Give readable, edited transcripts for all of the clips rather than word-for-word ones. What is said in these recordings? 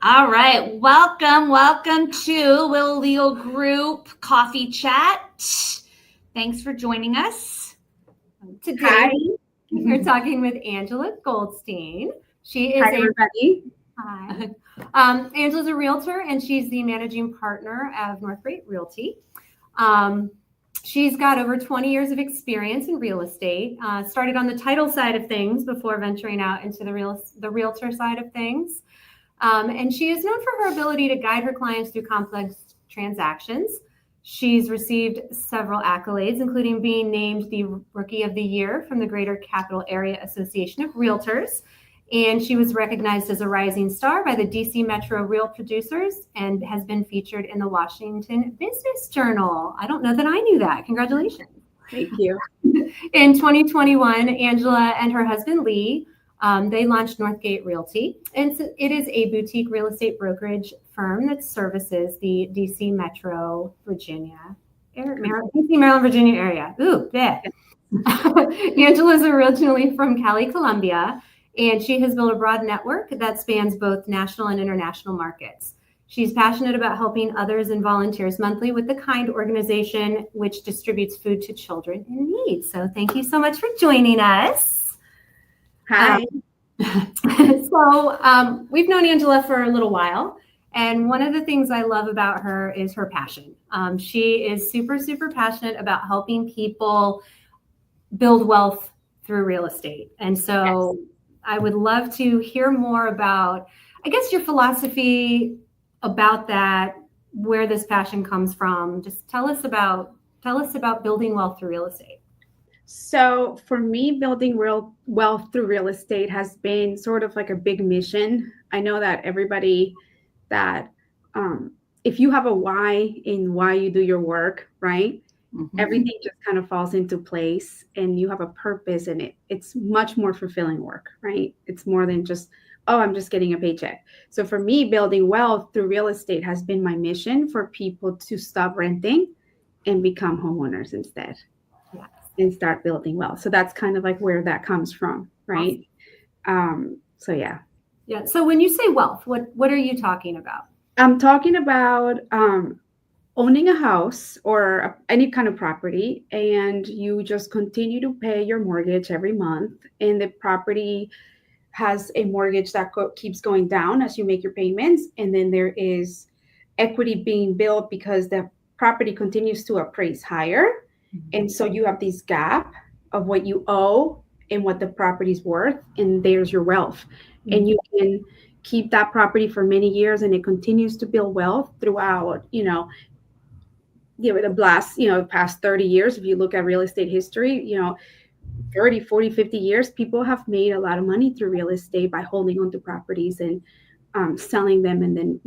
All right. Welcome to Will Legal Group Coffee Chat. Thanks for joining us. Today, Hi. we're talking with Angela Goldstein. She is Hi, everybody. Hi. Angela's a realtor, and she's the managing partner of Northgate Realty. She's got over 20 years of experience in real estate. Started on the title side of things before venturing out into the realtor side of things. And she is known for her ability to guide her clients through complex transactions. She's received several accolades, including being named the Rookie of the Year from the Greater Capital Area Association of Realtors. And she was recognized as a rising star by the DC Metro Real Producers and has been featured in the Washington Business Journal. I don't know that I knew that. Congratulations. Thank you. In 2021, Angela and her husband, Lee, they launched Northgate Realty. And it is a boutique real estate brokerage firm that services the DC Metro Virginia, DC, Maryland, Virginia area. Ooh, yeah. Angela is originally from Cali, Colombia, and she has built a broad network that spans both national and international markets. She's passionate about helping others and volunteers monthly with the Kind organization, which distributes food to children in need. So thank you so much for joining us. Hi. So we've known Angela for a little while. And one of the things I love about her is her passion. She is super, super passionate about helping people build wealth through real estate. And so yes. I would love to hear more about, I guess, your philosophy about that, where this passion comes from. Just tell us about building wealth through real estate. So for me, building real wealth through real estate has been sort of like a big mission. I know that everybody that if you have a why in why you do your work, right? Mm-hmm. Everything just kind of falls into place and you have a purpose in it. It's much more fulfilling work, right? It's more than just, oh, I'm just getting a paycheck. So for me, building wealth through real estate has been my mission for people to stop renting and become homeowners instead. Yes. And start building wealth. So that's kind of like where that comes from, right? Awesome. So yeah. Yeah. So when you say wealth, what are you talking about? I'm talking about owning a house or any kind of property, and you just continue to pay your mortgage every month, and the property has a mortgage that keeps going down as you make your payments, and then there is equity being built because the property continues to appraise higher, and so you have this gap of what you owe and what the property's worth, and there's your wealth. Mm-hmm. And you can keep that property for many years, and it continues to build wealth throughout, the past 30 years. If you look at real estate history, 30, 40, 50 years, people have made a lot of money through real estate by holding onto properties and selling them and then,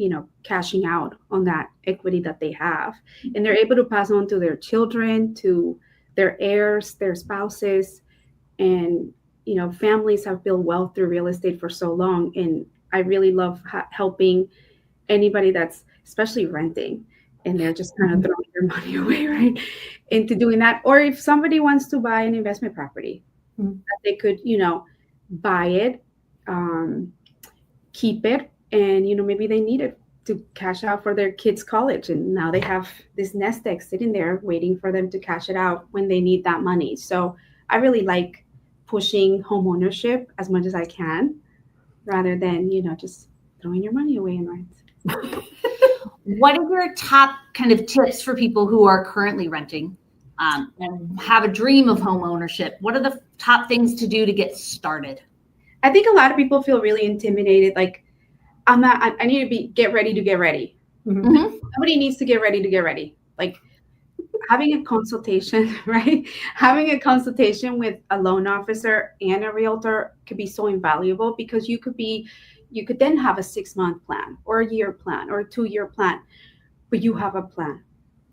cashing out on that equity that they have. And they're able to pass on to their children, to their heirs, their spouses. And, families have built wealth through real estate for so long. And I really love helping anybody that's especially renting. And they're just kind of throwing their money away, right, into doing that. Or if somebody wants to buy an investment property, that they could, buy it, keep it, and, maybe they need it to cash out for their kids' college. And now they have this nest egg sitting there waiting for them to cash it out when they need that money. So I really like pushing home ownership as much as I can, rather than, just throwing your money away in rent. What are your top kind of tips for people who are currently renting and have a dream of home ownership? What are the top things to do to get started? I think a lot of people feel really intimidated. Like, I need to get ready to get ready. Mm-hmm. Somebody needs to get ready to get ready. Like having a consultation, right? Having a consultation with a loan officer and a realtor could be so invaluable, because you could then have a 6-month plan or a year plan or a 2-year plan, but you have a plan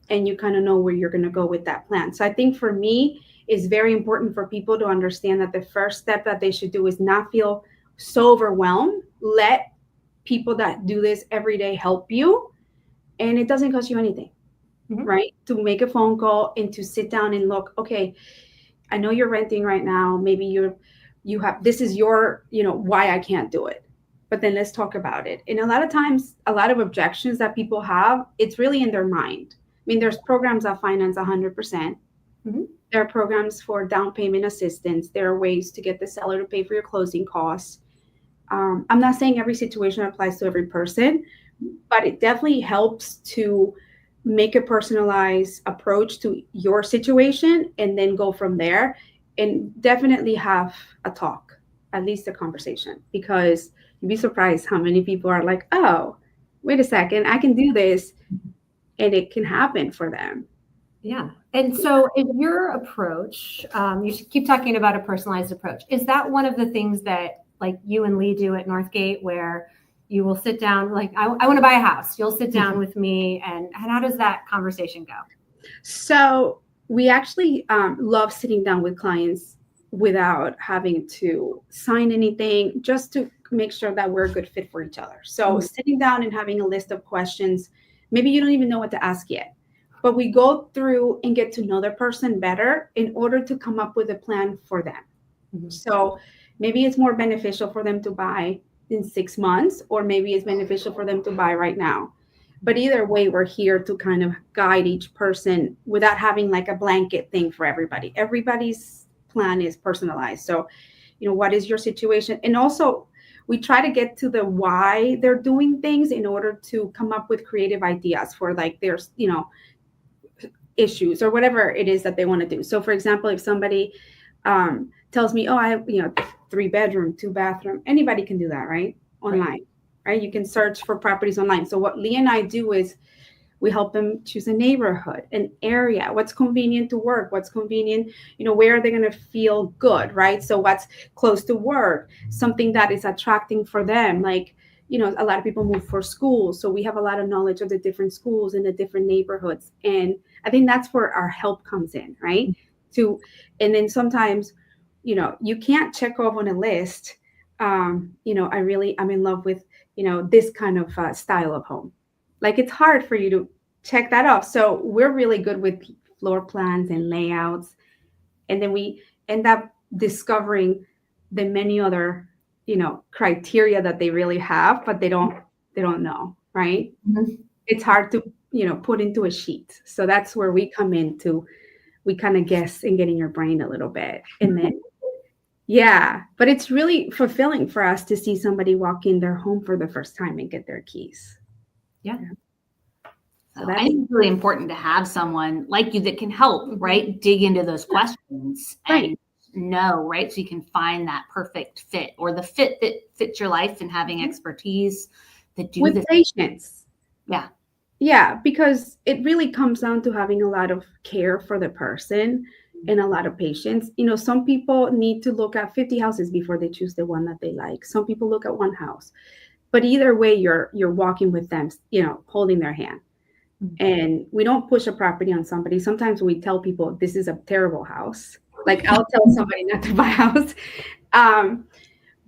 and you kind of know where you're going to go with that plan. So I think for me, it's very important for people to understand that the first step that they should do is not feel so overwhelmed. Let people that do this every day help you. And it doesn't cost you anything, right? To make a phone call and to sit down and look, okay, I know you're renting right now. Maybe this is your, why I can't do it. but then let's talk about it. And a lot of times, a lot of objections that people have, it's really in their mind. I mean, there's programs that finance 100%. Mm-hmm. There are programs for down payment assistance. There are ways to get the seller to pay for your closing costs. I'm not saying every situation applies to every person, but it definitely helps to make a personalized approach to your situation and then go from there, and definitely have a talk, at least a conversation, because you'd be surprised how many people are like, oh, wait a second, I can do this, and it can happen for them. Yeah. And so in your approach, you should keep talking about a personalized approach. Is that one of the things that like you and Lee do at Northgate, where you will sit down, like, I want to buy a house. You'll sit down with me, and how does that conversation go? So we actually love sitting down with clients without having to sign anything, just to make sure that we're a good fit for each other. So sitting down and having a list of questions, maybe you don't even know what to ask yet, but we go through and get to know the person better in order to come up with a plan for them. So maybe it's more beneficial for them to buy in 6 months, or maybe it's beneficial for them to buy right now. But either way, we're here to kind of guide each person without having like a blanket thing for everybody. Everybody's plan is personalized. So, what is your situation? And also, we try to get to the why they're doing things in order to come up with creative ideas for like their, issues or whatever it is that they want to do. So for example, if somebody tells me, oh, I have, 3-bedroom, 2-bathroom, anybody can do that, right? Online, right? You can search for properties online. So what Lee and I do is we help them choose a neighborhood, an area, what's convenient to work, what's convenient, where are they going to feel good, right? So what's close to work, something that is attracting for them. Like, a lot of people move for school. So we have a lot of knowledge of the different schools in the different neighborhoods. And I think that's where our help comes in, right? And then sometimes, you can't check off on a list. I'm in love with, this kind of style of home. Like, it's hard for you to check that off. So we're really good with floor plans and layouts. And then we end up discovering the many other, criteria that they really have, but they don't know, right? Mm-hmm. It's hard to, put into a sheet. So that's where we come into, we kind of guess and get in your brain a little bit. And then, yeah, but it's really fulfilling for us to see somebody walk in their home for the first time and get their keys. Yeah. So I think it's really important to have someone like you that can help, right? Dig into those questions and know, right? So you can find that perfect fit, or the fit that fits your life, and having expertise that do with patience. Yeah. Yeah, because it really comes down to having a lot of care for the person and a lot of patience. Some people need to look at 50 houses before they choose the one that they like. Some people look at one house. But either way, you're walking with them, holding their hand. And we don't push a property on somebody. Sometimes we tell people this is a terrible house. Like, I'll tell somebody not to buy a house.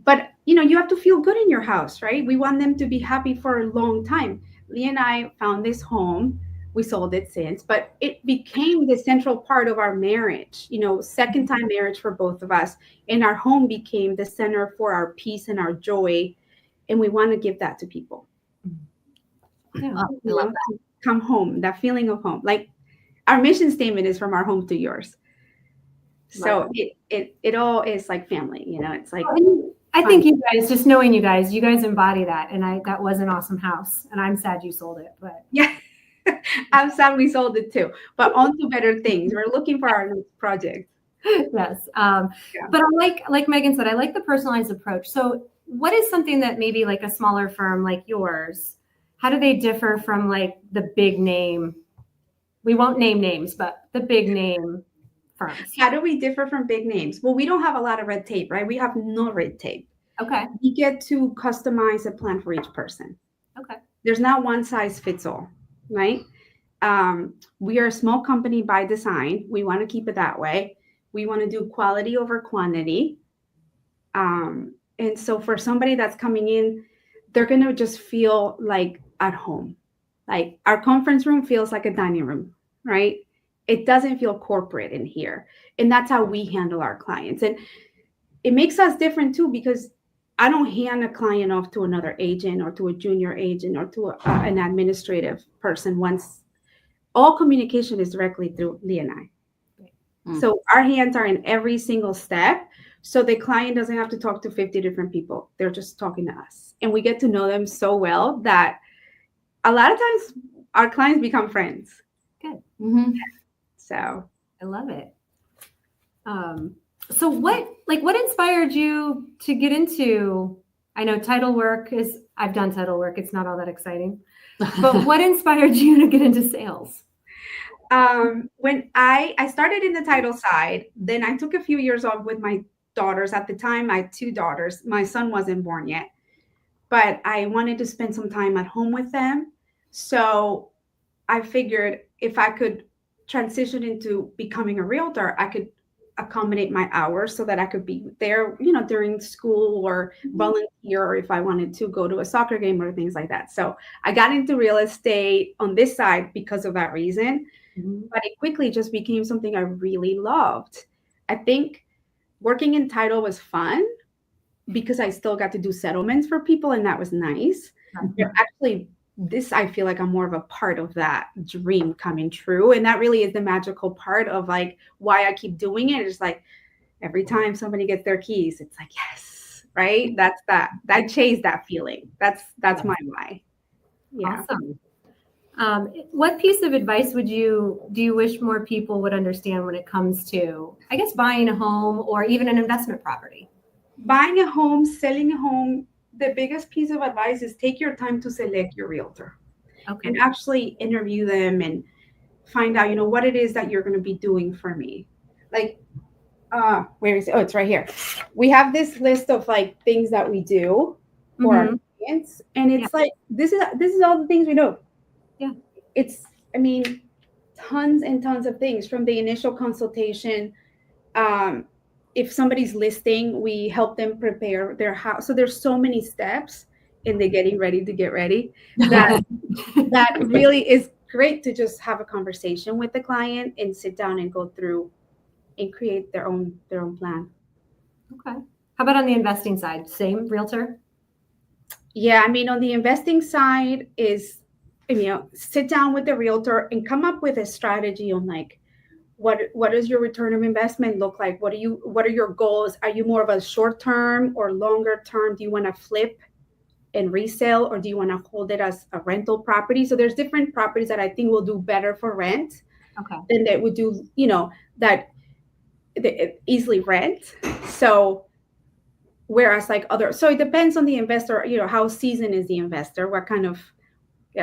But, you have to feel good in your house, right? We want them to be happy for a long time. Lee and I found this home. We sold it since, but it became the central part of our marriage, second time marriage for both of us. And our home became the center for our peace and our joy. And we want to give that to people. Yeah, I love that. Come home, that feeling of home. Like, our mission statement is from our home to yours. So it all is like family, it's like. I think you guys, just knowing you guys embody that. And that was an awesome house, and I'm sad you sold it, but. Yeah, I'm sad we sold it too, but on to better things. We're looking for our next project. Yes. But I like Megan said, I like the personalized approach. So what is something that maybe like a smaller firm like yours, how do they differ from like the big name? We won't name names, but the big name firms. How do we differ from big names? Well, we don't have a lot of red tape, right? We have no red tape. Okay. We get to customize a plan for each person. Okay. There's not one size fits all, right? We are a small company by design. We want to keep it that way. We want to do quality over quantity. And so for somebody that's coming in, they're going to just feel like at home. Like, our conference room feels like a dining room, right? It doesn't feel corporate in here. And that's how we handle our clients. And it makes us different too, because I don't hand a client off to another agent or to a junior agent or to an administrative person. Once all communication is directly through Lee and I. So our hands are in every single step. So the client doesn't have to talk to 50 different people. They're just talking to us. And we get to know them so well that a lot of times our clients become friends. Good. Mm-hmm. So I love it. So what inspired you to get into, I know title work I've done title work. It's not all that exciting, but what inspired you to get into sales? When I started in the title side, then I took a few years off with my daughters. At the time, I had 2 daughters. My son wasn't born yet, but I wanted to spend some time at home with them. So I figured if I could transition into becoming a realtor, I could accommodate my hours so that I could be there, during school or volunteer, or if I wanted to go to a soccer game or things like that. So I got into real estate on this side because of that reason. But it quickly just became something I really loved. I think working in title was fun because I still got to do settlements for people, and that was nice. Actually, I feel like I'm more of a part of that dream coming true. And that really is the magical part of like why I keep doing it. It's like every time somebody gets their keys, it's like, yes, right? That's that. I chase that feeling. That's my why. Yeah. Awesome. What piece of advice do you wish more people would understand when it comes to, I guess, buying a home or even an investment property? Buying a home, selling a home, the biggest piece of advice is take your time to select your realtor. Okay. And actually interview them and find out, what it is that you're going to be doing for me. Like, where is it? Oh, it's right here. We have this list of like things that we do for our clients, and it's like this is all the things we do. Yeah. It's, tons and tons of things from the initial consultation. If somebody's listing, we help them prepare their house. So there's so many steps in the getting ready to get ready that really is great to just have a conversation with the client and sit down and go through and create their own plan. Okay. How about on the investing side? Same realtor? Yeah, on the investing side is, sit down with the realtor and come up with a strategy on like, what does your return of investment look like? What are your goals? Are you more of a short term or longer term? Do you want to flip and resell, or do you want to hold it as a rental property? So there's different properties that I think will do better for rent than that would do, that they easily rent. So whereas like so it depends on the investor, how seasoned is the investor, what kind of,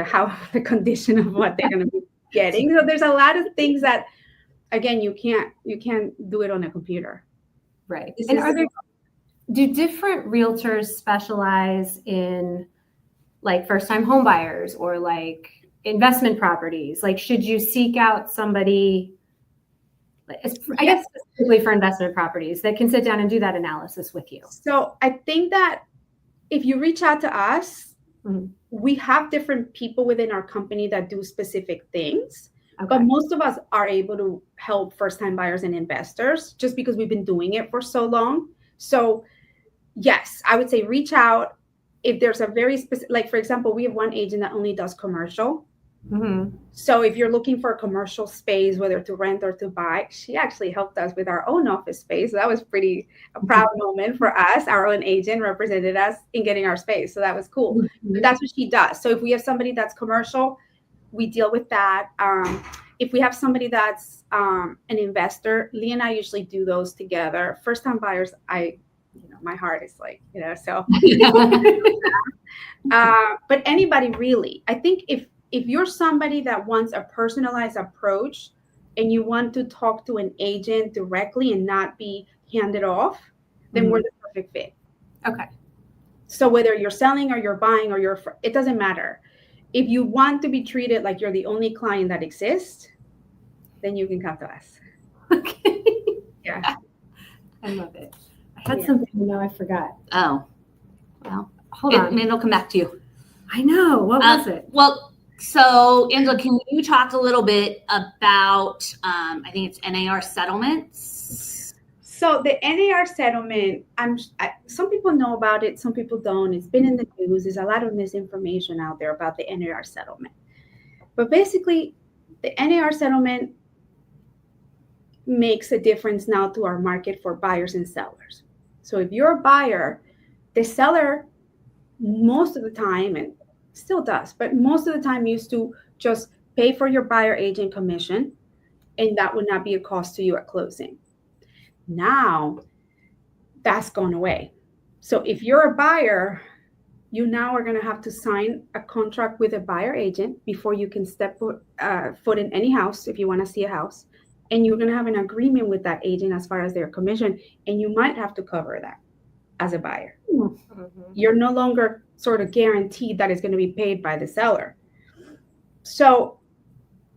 how the condition of what they're going to be getting. So there's a lot of things that, again, you can't do it on a computer. Right. And do different realtors specialize in like first-time home buyers or like investment properties? Like, should you seek out somebody, I guess specifically for investment properties, that can sit down and do that analysis with you? So I think that if you reach out to us, we have different people within our company that do specific things. But most of us are able to help first-time buyers and investors just because we've been doing it for so long. So yes, I would say reach out if there's a very specific, like for example, we have one agent that only does commercial. So if you're looking for a commercial space, whether to rent or to buy, she actually helped us with our own office space. So that was a proud moment for us. Our own agent represented us in getting our space. So that was cool. But that's what she does. So if we have somebody that's commercial, we deal with that. If we have somebody that's an investor, Lee and I usually do those together. First-time buyers, my heart is like, so. But anybody really, I think if you're somebody that wants a personalized approach and you want to talk to an agent directly and not be handed off, then we're the perfect fit. Okay. So whether you're selling or you're buying or it doesn't matter. If you want to be treated like you're the only client that exists, then you can come to us. Okay. Yeah. I love it. I had something, now I forgot. Oh, well, hold on. It'll come back to you. I know. What was it? Well, so Angela, can you talk a little bit about, I think it's NAR settlements? So the NAR settlement, some people know about it, some people don't. It's been in the news. There's a lot of misinformation out there about the NAR settlement. But basically, the NAR settlement makes a difference now to our market for buyers and sellers. So if you're a buyer, the seller most of the time, and still does, but most of the time used to just pay for your buyer agent commission, and that would not be a cost to you at closing. Now that's gone away. So if you're a buyer, you now are going to have to sign a contract with a buyer agent before you can step foot in any house if you want to see a house. And you're going to have an agreement with that agent as far as their commission, and you might have to cover that as a buyer. Mm-hmm. You're no longer sort of guaranteed that it's going to be paid by the seller. So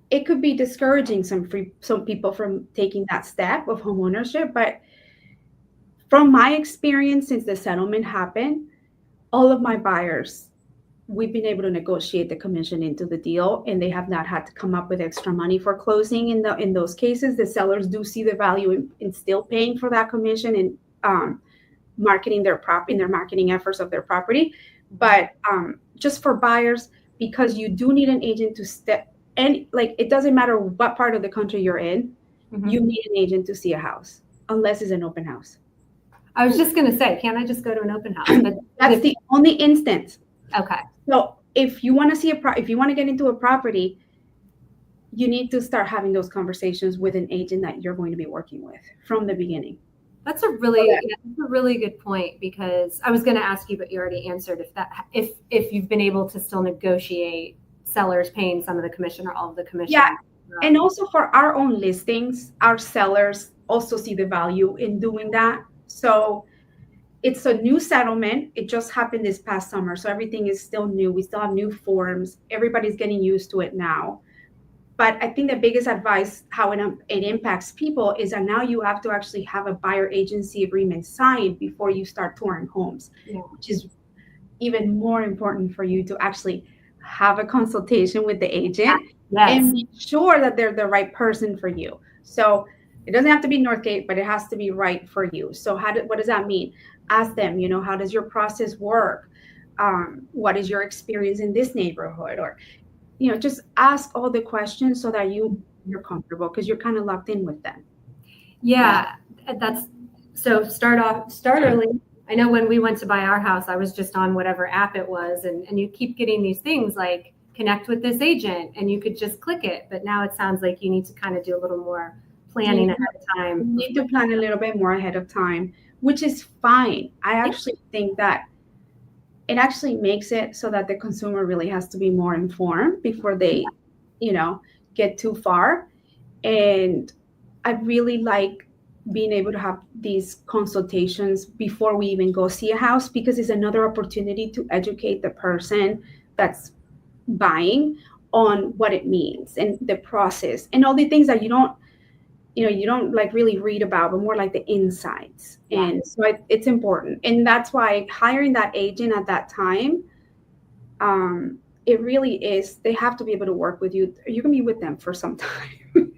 it could be discouraging some people from taking that step of home ownership. But from my experience, since the settlement happened, all of my buyers, we've been able to negotiate the commission into the deal, and they have not had to come up with extra money for closing. In those cases, the sellers do see the value in still paying for that commission and marketing their property in their marketing efforts of their property. But just for buyers, because you do need an agent to step, and like it doesn't matter what part of the country you're in, mm-hmm. you need an agent to see a house, unless it's an open house. I was just going to say, can't I just go to an open house? But that's the only instance. Okay. So if you want to see if you want to get into a property, you need to start having those conversations with an agent that you're going to be working with from the beginning. That's a really good point, because I was going to ask you, but you already answered if you've been able to still negotiate sellers paying some of the commission or all of the commission. Yeah, and also for our own listings, our sellers also see the value in doing that. So it's a new settlement. It just happened this past summer, so everything is still new. We still have new forms. Everybody's getting used to it now. But I think the biggest advice, how it impacts people, is that now you have to actually have a buyer agency agreement signed before you start touring homes, which is even more important for you to actually have a consultation with the agent and make sure that they're the right person for you. So it doesn't have to be Northgate, but it has to be right for you. So what does that mean? Ask them, how does your process work? What is your experience in this neighborhood? Or, just ask all the questions so that you're comfortable, because you're kind of locked in with them. Yeah, that's so start early. I know when we went to buy our house, I was just on whatever app it was, and you keep getting these things like connect with this agent, and you could just click it. But now it sounds like you need to kind of do a little more planning ahead of time. You need to plan a little bit more ahead of time, which is fine. I actually think that it actually makes it so that the consumer really has to be more informed before they, get too far. And I really like being able to have these consultations before we even go see a house, because it's another opportunity to educate the person that's buying on what it means and the process and all the things that you don't like really read about, but more like the insights. Yeah. And so it's important. And that's why hiring that agent at that time, it really is, they have to be able to work with you. You can be with them for some time.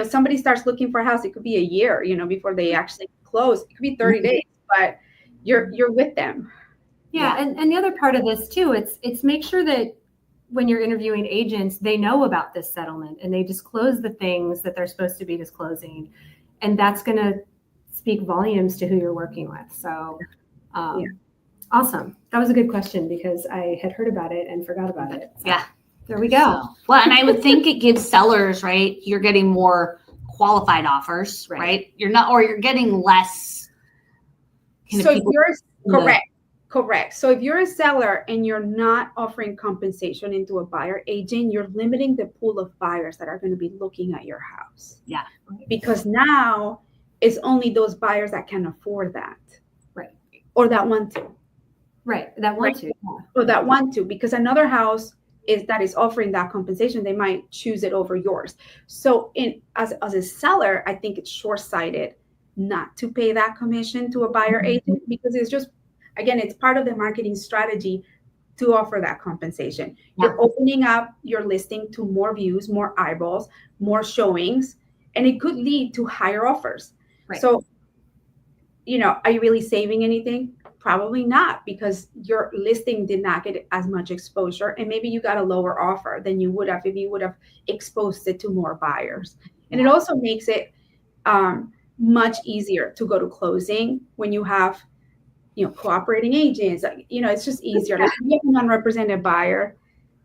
Somebody starts looking for a house, it could be a year, before they actually close. It could be 30 days, but you're with them. Yeah. And the other part of this too, it's make sure that when you're interviewing agents, they know about this settlement and they disclose the things that they're supposed to be disclosing. And that's going to speak volumes to who you're working with. So awesome. That was a good question, because I had heard about it and forgot about it. So, there we go. Well, and I would think it gives sellers, right? You're getting more qualified offers, right? You're getting less. So you're correct. Correct. So if you're a seller and you're not offering compensation into a buyer agent, you're limiting the pool of buyers that are going to be looking at your house. Yeah. Because now it's only those buyers that can afford that. Right. Or that want to. Right. That want to. Or that want to. Because another house that is offering that compensation, they might choose it over yours. So as a seller, I think it's short-sighted not to pay that commission to a buyer agent, because it's just, again, it's part of the marketing strategy to offer that compensation. Yeah. You're opening up your listing to more views, more eyeballs, more showings, and it could lead to higher offers. Right. So, are you really saving anything? Probably not, because your listing did not get as much exposure, and maybe you got a lower offer than you would have if you would have exposed it to more buyers. And it also makes it much easier to go to closing when you have, cooperating agents. It's just easier. Like, if you have an unrepresented buyer,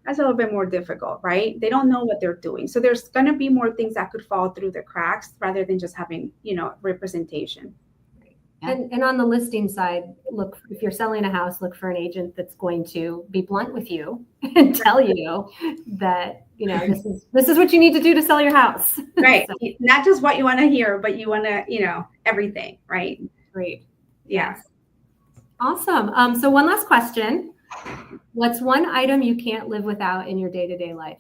that's a little bit more difficult, right? They don't know what they're doing. So there's going to be more things that could fall through the cracks rather than just having, representation. Yeah. And on the listing side, look, if you're selling a house, look for an agent that's going to be blunt with you and tell you that, this is what you need to do to sell your house. Right. So, not just what you want to hear, but you want to, everything, right? great. Yeah. Yes. Awesome. So one last question. What's one item you can't live without in your day-to-day life?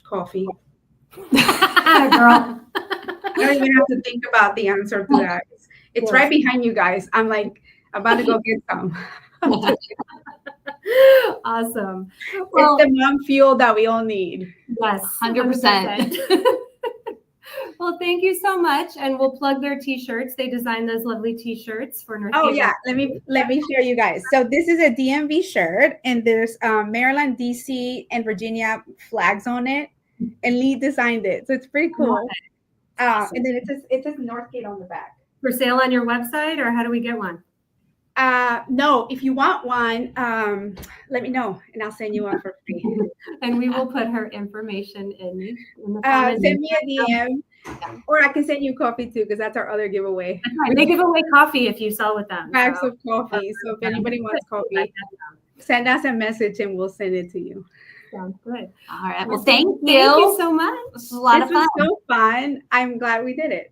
Coffee. Girl. I don't even have to think about the answer to that. It's right behind you guys. I'm like about to go get some. Awesome. Well, it's the mom fuel that we all need. Yes, 100%. Well, thank you so much, and we'll plug their T-shirts. They designed those lovely T-shirts for North. Oh yeah, let me share you guys. So this is a DMV shirt, and there's Maryland, DC, and Virginia flags on it, and Lee designed it, so it's pretty cool. Awesome. And then it says Northgate on the back. For sale on your website, or how do we get one? No, if you want one, let me know, and I'll send you one for free. And we will put her information in the comments. Send me a DM, or I can send you coffee too, because that's our other giveaway. That's right. They give away coffee if you sell with them. Bags of coffee. So if anybody wants coffee, send us a message and we'll send it to you. Sounds good. All right. Well, thank you. Thank you so much. This was a lot of fun. This was so fun. I'm glad we did it.